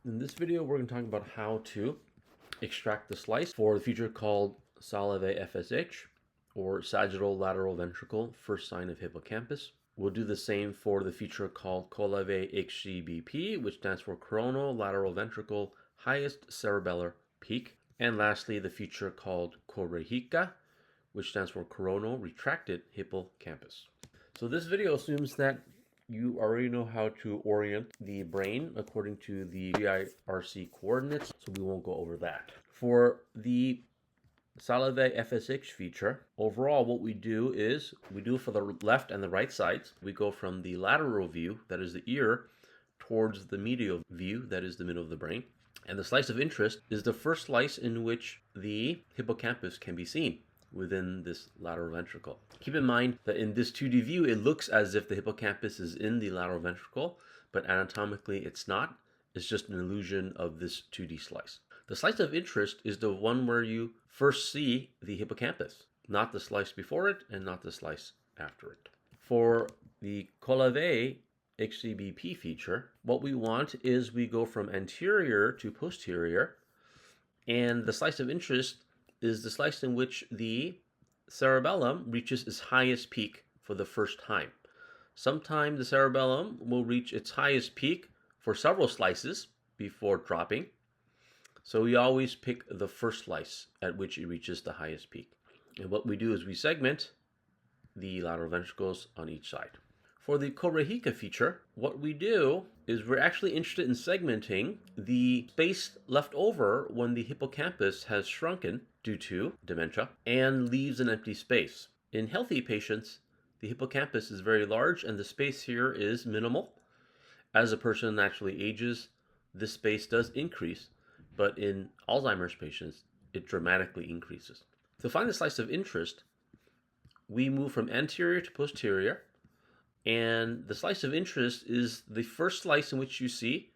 In this video, we're going to talk about how to extract the slice for the feature called SaLaVe FSH, or sagittal lateral ventricle, first sign of hippocampus. We'll do the same for the feature called CoLaVe HCBP, which stands for coronal lateral ventricle, highest cerebellar peak. And lastly, the feature called CoReHica, which stands for coronal retracted hippocampus. So this video assumes that you already know how to orient the brain according to the GIRC coordinates, so we won't go over that. For the SaLaVe FSH feature, overall what we do is, we do for the left and the right sides, we go from the lateral view, that is the ear, towards the medial view, that is the middle of the brain. And the slice of interest is the first slice in which the hippocampus can be seen within this lateral ventricle. Keep in mind that in this 2D view, it looks as if the hippocampus is in the lateral ventricle, but anatomically it's not. It's just an illusion of this 2D slice. The slice of interest is the one where you first see the hippocampus, not the slice before it and not the slice after it. For the CoLaVe HCBP feature, what we want is we go from anterior to posterior, and the slice of interest is the slice in which the cerebellum reaches its highest peak for the first time. Sometimes the cerebellum will reach its highest peak for several slices before dropping. So we always pick the first slice at which it reaches the highest peak. And what we do is we segment the lateral ventricles on each side. For the CoReHica feature, what we do is we're actually interested in segmenting the space left over when the hippocampus has shrunken due to dementia and leaves an empty space. In healthy patients, the hippocampus is very large and the space here is minimal. As a person naturally ages, this space does increase, but in Alzheimer's patients, it dramatically increases. To find the slice of interest, we move from anterior to posterior, and the slice of interest is the first slice in which you see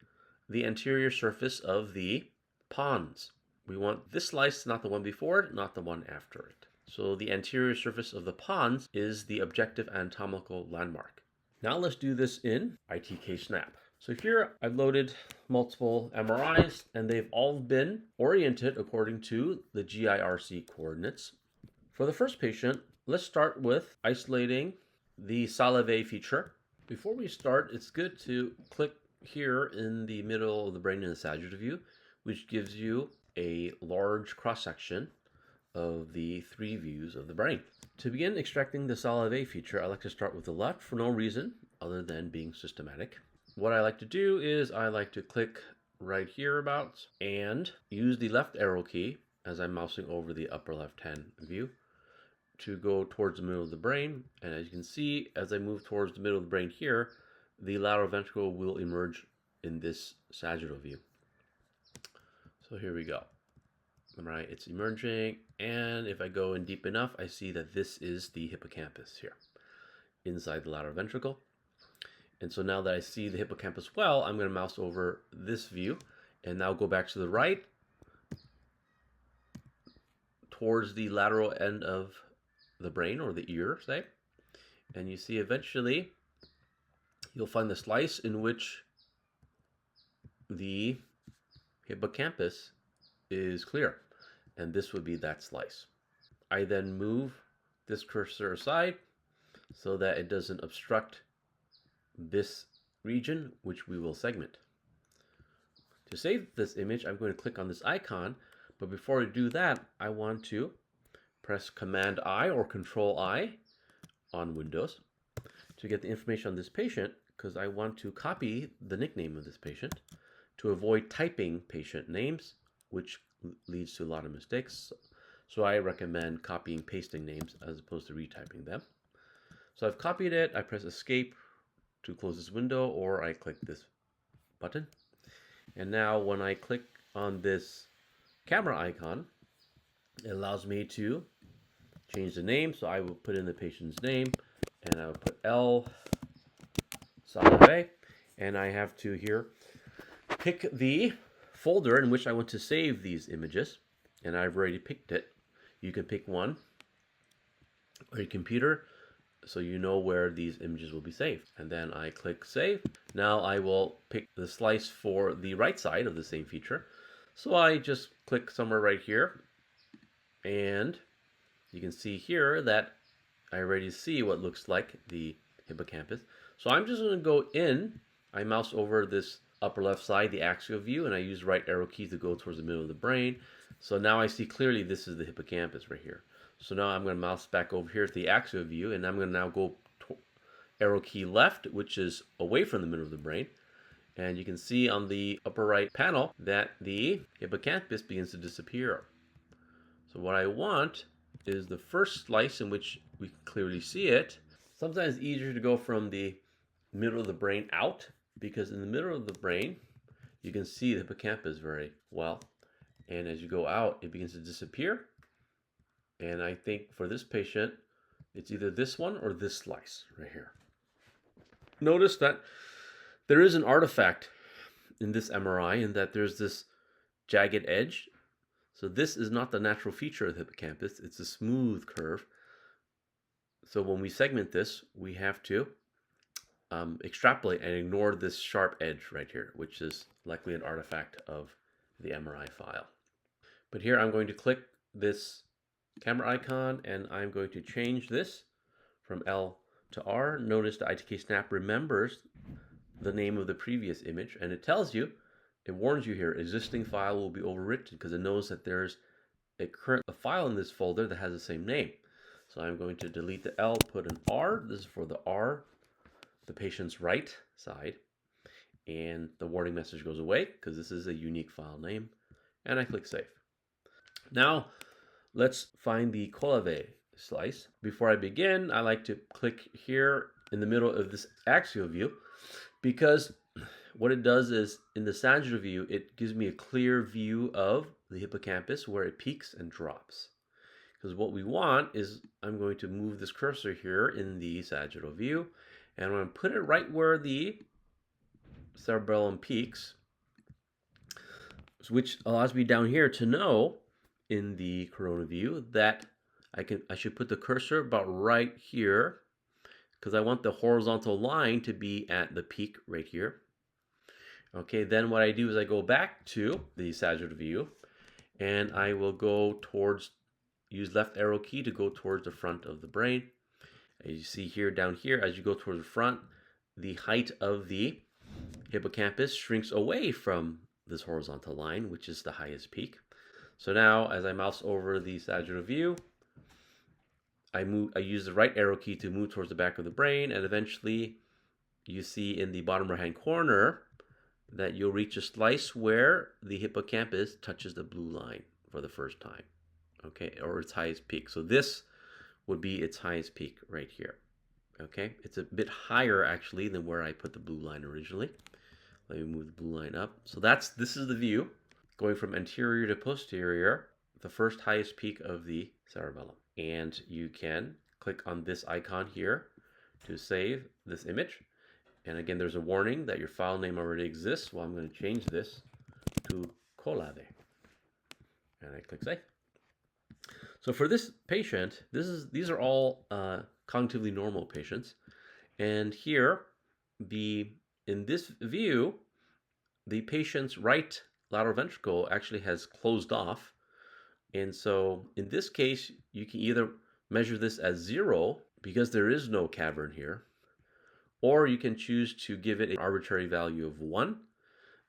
the anterior surface of the pons. We want this slice, not the one before it, not the one after it. So the anterior surface of the pons is the objective anatomical landmark. Now let's do this in ITK Snap. So here I've loaded multiple MRIs, and they've all been oriented according to the GIRC coordinates. For the first patient, let's start with isolating the SaLaVe feature. Before we start, it's good to click here in the middle of the brain in the sagittal view, which gives you a large cross-section of the three views of the brain. To begin extracting the SaLaVe feature, I like to start with the left for no reason other than being systematic. What I like to do is I like to click right here about and use the left arrow key as I'm mousing over the upper left-hand view to go towards the middle of the brain. And as you can see, as I move towards the middle of the brain here, the lateral ventricle will emerge in this sagittal view. So here we go. All right, it's emerging, and if I go in deep enough, I see that this is the hippocampus here inside the lateral ventricle. And so now that I see the hippocampus well, I'm going to mouse over this view and now go back to the right towards the lateral end of the brain, or the ear, say. And you see eventually you'll find the slice in which the hippocampus is clear, and this would be that slice. I then move this cursor aside so that it doesn't obstruct this region, which we will segment. To save this image, I'm going to click on this icon, but before I do that, I want to press Command I or Control I on Windows to get the information on this patient, because I want to copy the nickname of this patient to avoid typing patient names, which leads to a lot of mistakes. So I recommend copying pasting names as opposed to retyping them. So I've copied it, I press Escape to close this window, or I click this button. And now when I click on this camera icon, it allows me to change the name. So I will put in the patient's name, and I will put L SaLaVe, and I have to here pick the folder in which I want to save these images, and I've already picked it. You can pick one on your computer, so you know where these images will be saved. And then I click save. Now I will pick the slice for the right side of the same feature. So I just click somewhere right here, and you can see here that I already see what looks like the hippocampus. So I'm just going to go in. I mouse over this upper left side, the axial view, and I use right arrow key to go towards the middle of the brain. So now I see clearly this is the hippocampus right here. So now I'm going to mouse back over here to the axial view, and I'm going to now go arrow key left, which is away from the middle of the brain. And you can see on the upper right panel that the hippocampus begins to disappear. So what I want is the first slice in which we can clearly see it. Sometimes it's easier to go from the middle of the brain out, because in the middle of the brain you can see the hippocampus very well, and as you go out it begins to disappear. And I think for this patient it's either this one or this slice right here. Notice that there is an artifact in this MRI in that there's this jagged edge. So this is not the natural feature of the hippocampus, it's a smooth curve. So when we segment this, we have to extrapolate and ignore this sharp edge right here, which is likely an artifact of the MRI file. But here I'm going to click this camera icon, and I'm going to change this from L to R. Notice the ITK snap remembers the name of the previous image, and it tells you, it warns you here, existing file will be overwritten, because it knows that there's a file in this folder that has the same name. So I'm going to delete the L, put an R. This is for the R, the patient's right side. And the warning message goes away because this is a unique file name. And I click save. Now let's find the CoLaVe slice. Before I begin, I like to click here in the middle of this axial view, because what it does is in the sagittal view, it gives me a clear view of the hippocampus where it peaks and drops. Because what we want is, I'm going to move this cursor here in the sagittal view, and I'm going to put it right where the cerebellum peaks, which allows me down here to know in the corona view that I should put the cursor about right here, because I want the horizontal line to be at the peak right here. Okay, then what I do is I go back to the sagittal view, and I will go towards, use left arrow key to go towards the front of the brain. As you see here, down here, as you go towards the front, the height of the hippocampus shrinks away from this horizontal line, which is the highest peak. So now, as I mouse over the sagittal view, I use the right arrow key to move towards the back of the brain, and eventually you see in the bottom right hand corner that you'll reach a slice where the hippocampus touches the blue line for the first time, okay, or its highest peak. So this would be its highest peak right here, okay? It's a bit higher actually than where I put the blue line originally. Let me move the blue line up. So this is the view going from anterior to posterior, the first highest peak of the cerebellum. And you can click on this icon here to save this image. And again, there's a warning that your file name already exists. Well, I'm going to change this to CoLaVe. And I click save. So for this patient, these are all cognitively normal patients. And here, in this view, the patient's right lateral ventricle actually has closed off. And so in this case, you can either measure this as 0 because there is no cavern here, or you can choose to give it an arbitrary value of 1.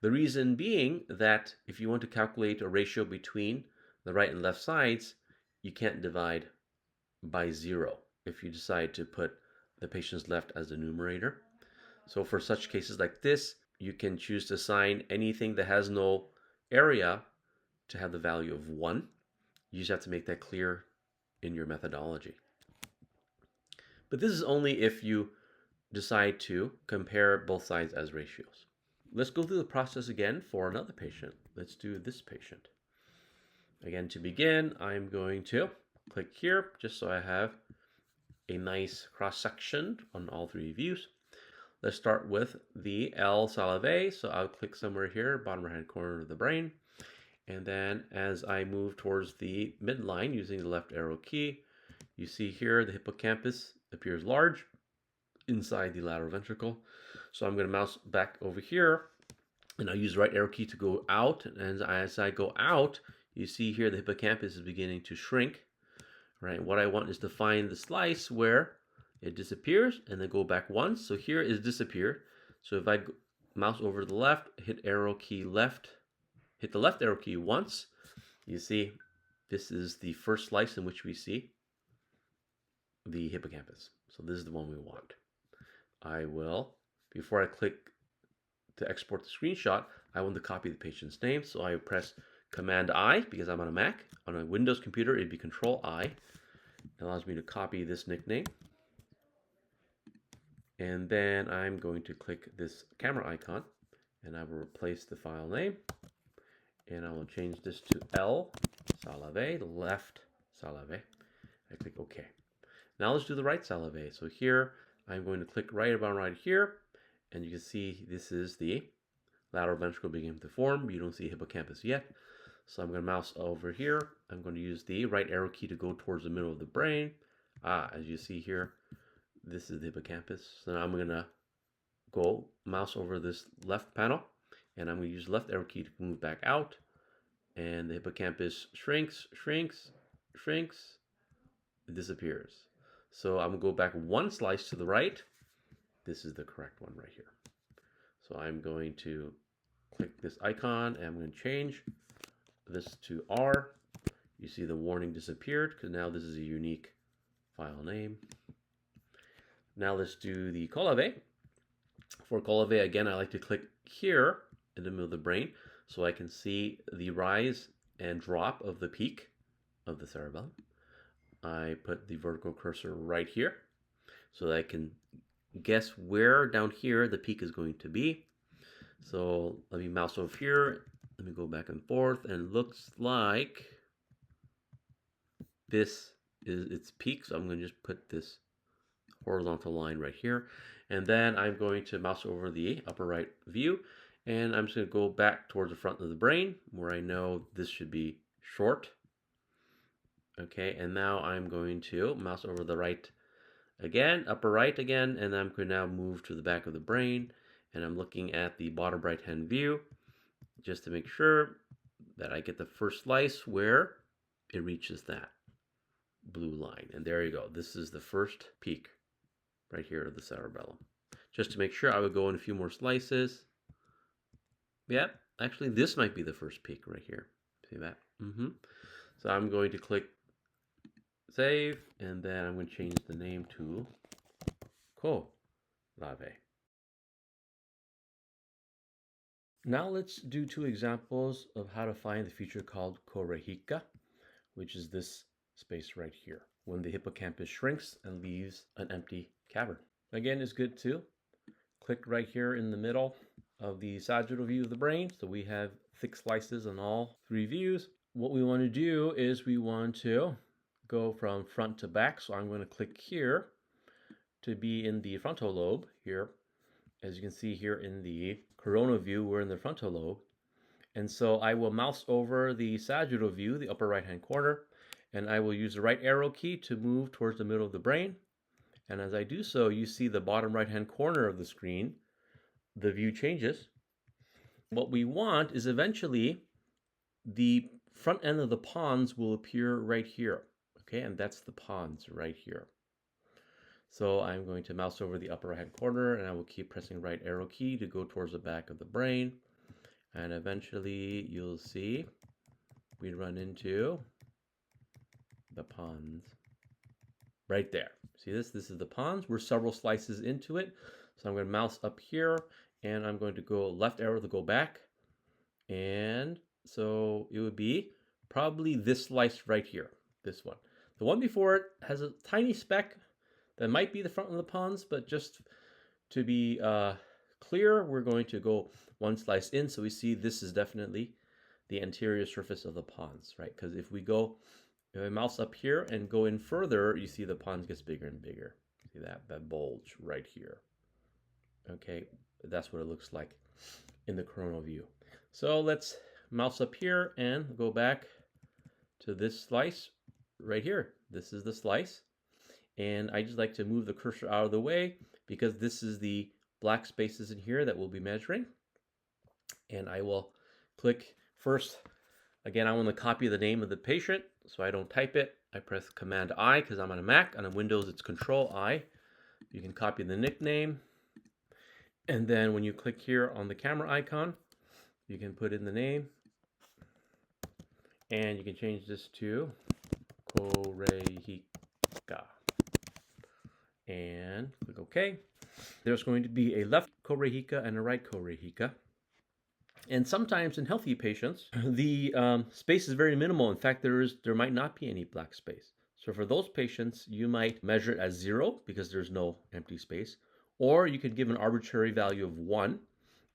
The reason being that if you want to calculate a ratio between the right and left sides, you can't divide by 0 if you decide to put the patient's left as the numerator. So for such cases like this, you can choose to assign anything that has no area to have the value of 1. You just have to make that clear in your methodology. But this is only if you decide to compare both sides as ratios. Let's go through the process again for another patient. Let's do this patient. Again, to begin, I'm going to click here just so I have a nice cross-section on all 3 views. Let's start with the L SaLaVe. So I'll click somewhere here, bottom right-hand corner of the brain. And then as I move towards the midline using the left arrow key, You see here the hippocampus appears large inside the lateral ventricle. So I'm going to mouse back over here, and I'll use the right arrow key to go out. And as I go out, you see here the hippocampus is beginning to shrink. Right? What I want is to find the slice where it disappears and then go back once. So here it disappeared. So if I mouse over to the left, hit arrow key left, hit the left arrow key once, you see this is the first slice in which we see the hippocampus. So this is the one we want. I will, before I click to export the screenshot, I want to copy the patient's name. So I press Command I because I'm on a Mac. On a Windows computer, it'd be Control I. It allows me to copy this nickname. And then I'm going to click this camera icon, and I will replace the file name. And I will change this to L, SaLaVe, left SaLaVe. I click OK. Now let's do the right SaLaVe. So here, I'm going to click right about right here, and you can see this is the lateral ventricle beginning to form. You don't see hippocampus yet. So I'm going to mouse over here. I'm going to use the right arrow key to go towards the middle of the brain. As you see here, this is the hippocampus. So now I'm going to go mouse over this left panel, and I'm going to use the left arrow key to move back out. And the hippocampus shrinks, shrinks, shrinks, it disappears. So I'm going to go back one slice to the right. This is the correct one right here. So I'm going to click this icon, and I'm going to change this to R. You see the warning disappeared because now this is a unique file name. Now let's do the CoLaVe. For CoLaVe, again, I like to click here in the middle of the brain so I can see the rise and drop of the peak of the cerebellum. I put the vertical cursor right here so that I can guess where down here the peak is going to be. So let me mouse over here. Let me go back and forth, and it looks like this is its peak. So I'm going to just put this horizontal line right here. And then I'm going to mouse over the upper right view, and I'm just going to go back towards the front of the brain where I know this should be short. Okay, and now I'm going to mouse over the right again, upper right again, and I'm going to now move to the back of the brain, and I'm looking at the bottom right hand view just to make sure that I get the first slice where it reaches that blue line. And there you go. This is the first peak right here of the cerebellum. Just to make sure, I would go in a few more slices. Yep, actually this might be the first peak right here. See that? So I'm going to click Save, and then I'm going to change the name to CoLaVe. Now let's do two examples of how to find the feature called CoReHica, which is this space right here, when the hippocampus shrinks and leaves an empty cavern. Again, it's good to click right here in the middle of the sagittal view of the brain. So we have thick slices on all three views. What we want to do is we want to go from front to back. So I'm going to click here to be in the frontal lobe here. As you can see here in the coronal view, we're in the frontal lobe. And so I will mouse over the sagittal view, the upper right hand corner, and I will use the right arrow key to move towards the middle of the brain. And as I do so, you see the bottom right hand corner of the screen, the view changes. What we want is eventually the front end of the pons will appear right here. Okay, and that's the pons right here. So I'm going to mouse over the upper right hand corner, and I will keep pressing right arrow key to go towards the back of the brain. And eventually you'll see we run into the pons right there. See this? This is the pons. We're several slices into it. So I'm going to mouse up here, and I'm going to go left arrow to go back. And so it would be probably this slice right here, this one. The one before it has a tiny speck that might be the front of the pons, but just to be clear, we're going to go one slice in. So we see this is definitely the anterior surface of the pons, right? Because if we go, if I mouse up here and go in further, you see the pons gets bigger and bigger. See that bulge right here. Okay, that's what it looks like in the coronal view. So let's mouse up here and go back to this slice right here. This is the slice And I just like to move the cursor out of the way because this is the black spaces in here that we'll be measuring. And I will click first. Again, I want to copy the name of the patient, so I don't type it. I press Command I because I'm on a Mac. On a Windows, it's Control I. You can copy the nickname. And then when you click here on the camera icon, you can put in the name. And you can change this to CoReHica. And click OK. There's going to be a left CoReHica and a right CoReHica. And sometimes in healthy patients, the space is very minimal. In fact, there might not be any black space. So for those patients, you might measure it as 0 because there's no empty space. Or you could give an arbitrary value of 1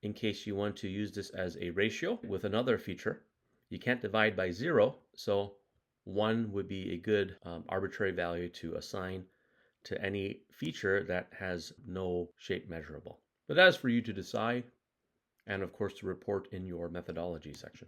in case you want to use this as a ratio with another feature. You can't divide by 0, so 1 would be a good arbitrary value to assign to any feature that has no shape measurable. But that is for you to decide, and of course to report in your methodology section.